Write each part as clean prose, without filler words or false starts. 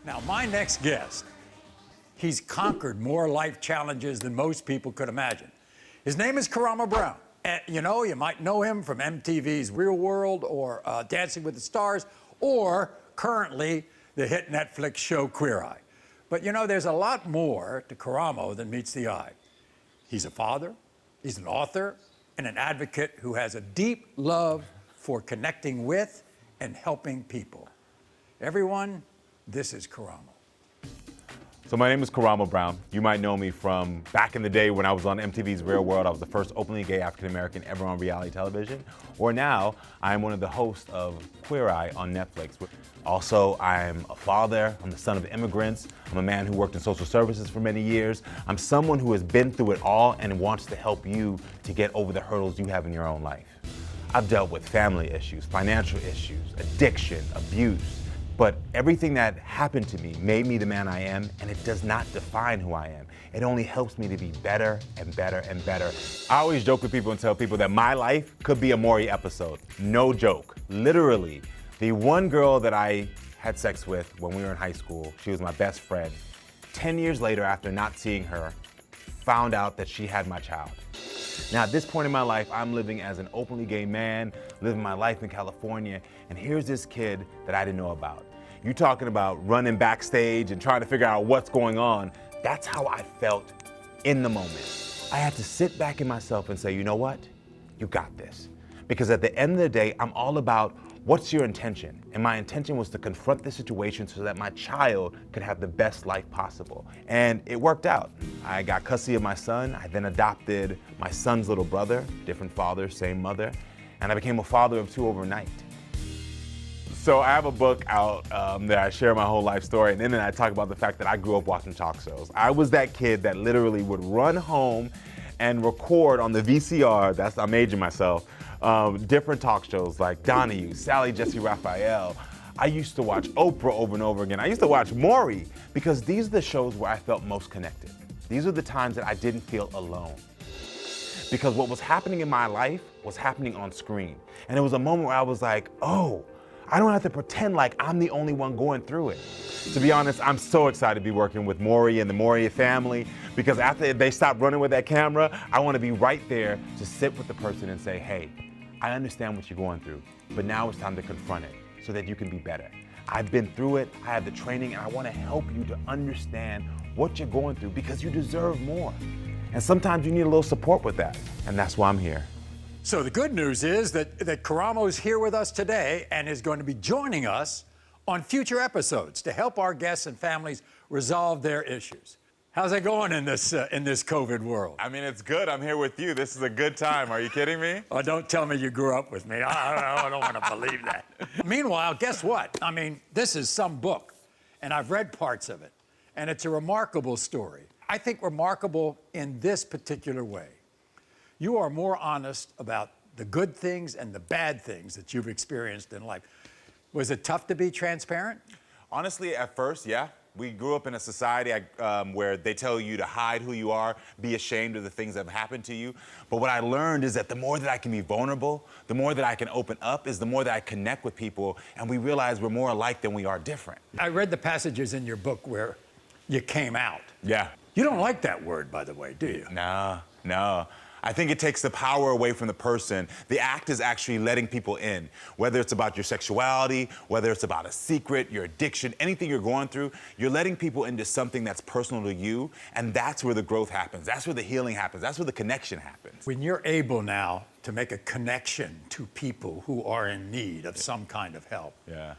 Now, my next guest, he's conquered more life challenges than most people could imagine. His name is Karamo Brown. And, you might know him from MTV's Real World or Dancing with the Stars, or currently the hit Netflix show Queer Eye. But there's a lot more to Karamo than meets the eye. He's a father, he's an author, and an advocate who has a deep love for connecting with and helping people. Everyone, this is Karamo. So my name is Karamo Brown. You might know me from back in the day when I was on MTV's Real World. I was the first openly gay African-American ever on reality television. Or now, I am one of the hosts of Queer Eye on Netflix. Also, I'm a father. I'm the son of immigrants. I'm a man who worked in social services for many years. I'm someone who has been through it all and wants to help you to get over the hurdles you have in your own life. I've dealt with family issues, financial issues, addiction, abuse. But everything that happened to me made me the man I am, and it does not define who I am. It only helps me to be better and better and better. I always joke with people and tell people that my life could be a Maury episode. No joke. Literally, the one girl that I had sex with when we were in high school, she was my best friend. 10 years later, after not seeing her, found out that she had my child. Now, at this point in my life, I'm living as an openly gay man, living my life in California, and here's this kid that I didn't know about. You talking about running backstage and trying to figure out what's going on. That's how I felt in the moment. I had to sit back in myself and say, you know what? You got this. Because at the end of the day, I'm all about what's your intention? And my intention was to confront the situation so that my child could have the best life possible. And it worked out. I got custody of my son. I then adopted my son's little brother, different father, same mother. And I became a father of two overnight. So I have a book out that I share my whole life story, and then I talk about the fact that I grew up watching talk shows. I was that kid that literally would run home and record on the VCR, I'm aging myself, different talk shows like Donahue, Sally Jesse Raphael. I used to watch Oprah over and over again. I used to watch Maury because these are the shows where I felt most connected. These are the times that I didn't feel alone. Because what was happening in my life was happening on screen. And it was a moment where I was like, oh, I don't have to pretend like I'm the only one going through it. To be honest, I'm so excited to be working with Maury and the Maury family because after they stop running with that camera, I want to be right there to sit with the person and say, hey, I understand what you're going through, but now it's time to confront it so that you can be better. I've been through it, I have the training, and I want to help you to understand what you're going through because you deserve more. And sometimes you need a little support with that, and that's why I'm here. So the good news is that Karamo is here with us today and is going to be joining us on future episodes to help our guests and families resolve their issues. How's it going in this COVID world? I mean, it's good. I'm here with you. This is a good time. Are you kidding me? Oh, don't tell me you grew up with me. I don't want to believe that. Meanwhile, guess what? I mean, this is some book, and I've read parts of it, and it's a remarkable story. I think remarkable in this particular way. You are more honest about the good things and the bad things that you've experienced in life. Was it tough to be transparent? Honestly, at first, yeah. We grew up in a society where they tell you to hide who you are, be ashamed of the things that have happened to you. But what I learned is that the more that I can be vulnerable, the more that I can open up, is the more that I connect with people, and we realize we're more alike than we are different. I read the passages in your book where you came out. Yeah. You don't like that word, by the way, do you? No. I think it takes the power away from the person. The act is actually letting people in, whether it's about your sexuality, whether it's about a secret, your addiction, anything you're going through, you're letting people into something that's personal to you, and that's where the growth happens. That's where the healing happens. That's where the connection happens. When you're able now to make a connection to people who are in need of some kind of help, yeah.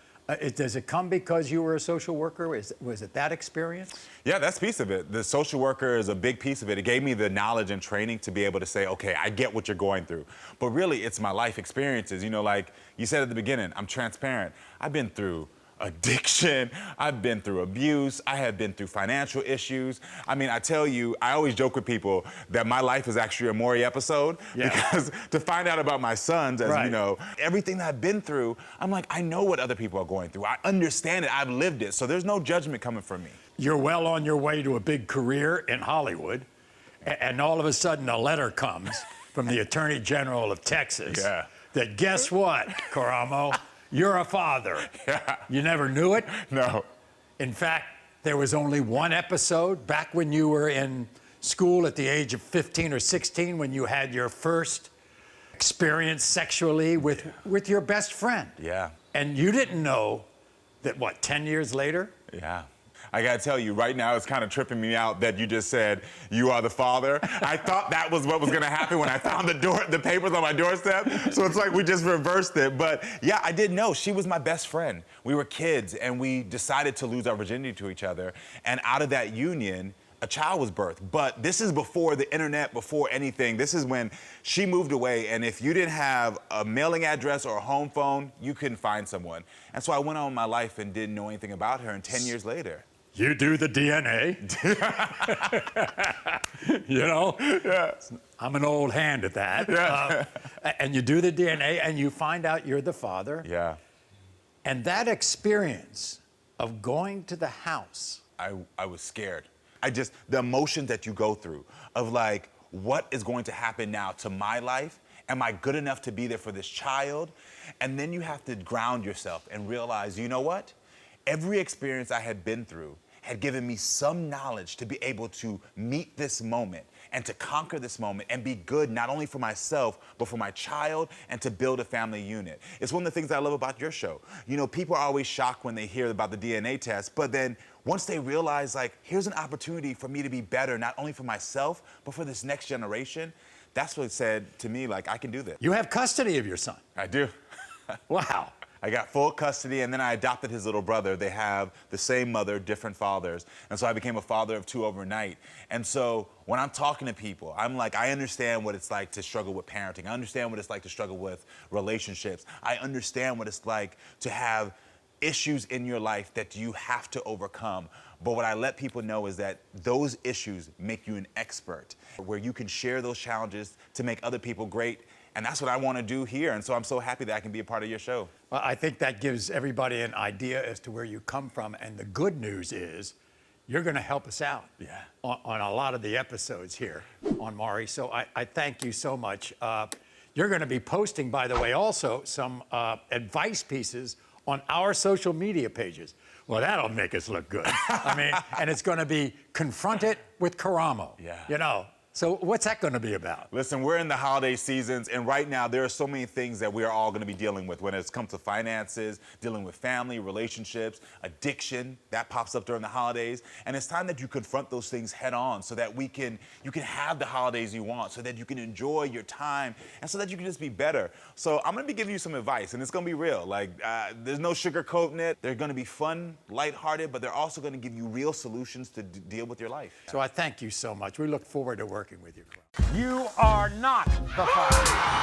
Does it come because you were a social worker? Was it that experience? Yeah, that's a piece of it. The social worker is a big piece of it. It gave me the knowledge and training to be able to say, okay, I get what you're going through. But really, it's my life experiences. Like you said at the beginning, I'm transparent. I've been through addiction, I've been through abuse, I have been through financial issues. I mean, I tell you, I always joke with people that my life is actually a Maury episode because to find out about my sons, as you know, everything that I've been through, I'm like, I know what other people are going through. I understand it, I've lived it, so there's no judgment coming from me. You're well on your way to a big career in Hollywood, and all of a sudden a letter comes from the Attorney General of Texas that guess what, Karamo? You're a father. Yeah. You never knew it? No. In fact, there was only one episode back when you were in school at the age of 15 or 16 when you had your first experience sexually with your best friend. Yeah. And you didn't know that, 10 years later? Yeah. I gotta tell you, right now it's kind of tripping me out that you just said, you are the father. I thought that was what was gonna happen when I found the papers on my doorstep. So it's like we just reversed it. But yeah, I didn't know. She was my best friend. We were kids and we decided to lose our virginity to each other. And out of that union, a child was birthed. But this is before the internet, before anything. This is when she moved away, and if you didn't have a mailing address or a home phone, you couldn't find someone. And so I went on with my life and didn't know anything about her, and 10 years later. You do the DNA. You know? Yeah. I'm an old hand at that. Yeah. And you do the DNA and you find out you're the father. Yeah. And that experience of going to the house. I was scared. The emotions that you go through of like, what is going to happen now to my life? Am I good enough to be there for this child? And then you have to ground yourself and realize, you know what? Every experience I had been through had given me some knowledge to be able to meet this moment and to conquer this moment and be good not only for myself, but for my child and to build a family unit. It's one of the things I love about your show. You know, people are always shocked when they hear about the DNA test, but then once they realize, like, here's an opportunity for me to be better, not only for myself, but for this next generation, that's what said to me, like, I can do this. You have custody of your son. I do. Wow. I got full custody, and then I adopted his little brother. They have the same mother, different fathers. And so I became a father of two overnight. And so when I'm talking to people, I'm like, I understand what it's like to struggle with parenting. I understand what it's like to struggle with relationships. I understand what it's like to have issues in your life that you have to overcome. But what I let people know is that those issues make you an expert, where you can share those challenges to make other people great. And that's what I want to do here. And so I'm so happy that I can be a part of your show. Well, I think that gives everybody an idea as to where you come from. And the good news is you're going to help us out on a lot of the episodes here on Maury. So I thank you so much. You're going to be posting, by the way, also some advice pieces on our social media pages. Well, that'll make us look good. I mean, and it's going to be Confront It with Karamo. Yeah. You know. So what's that going to be about? Listen, we're in the holiday seasons, and right now there are so many things that we are all going to be dealing with when it comes to finances, dealing with family, relationships, addiction, that pops up during the holidays. And it's time that you confront those things head on so that you can have the holidays you want, so that you can enjoy your time, and so that you can just be better. So I'm going to be giving you some advice, and it's going to be real. Like, there's no sugarcoating it. They're going to be fun, lighthearted, but they're also going to give you real solutions to deal with your life. So I thank you so much. We look forward to working with you. You are not the father.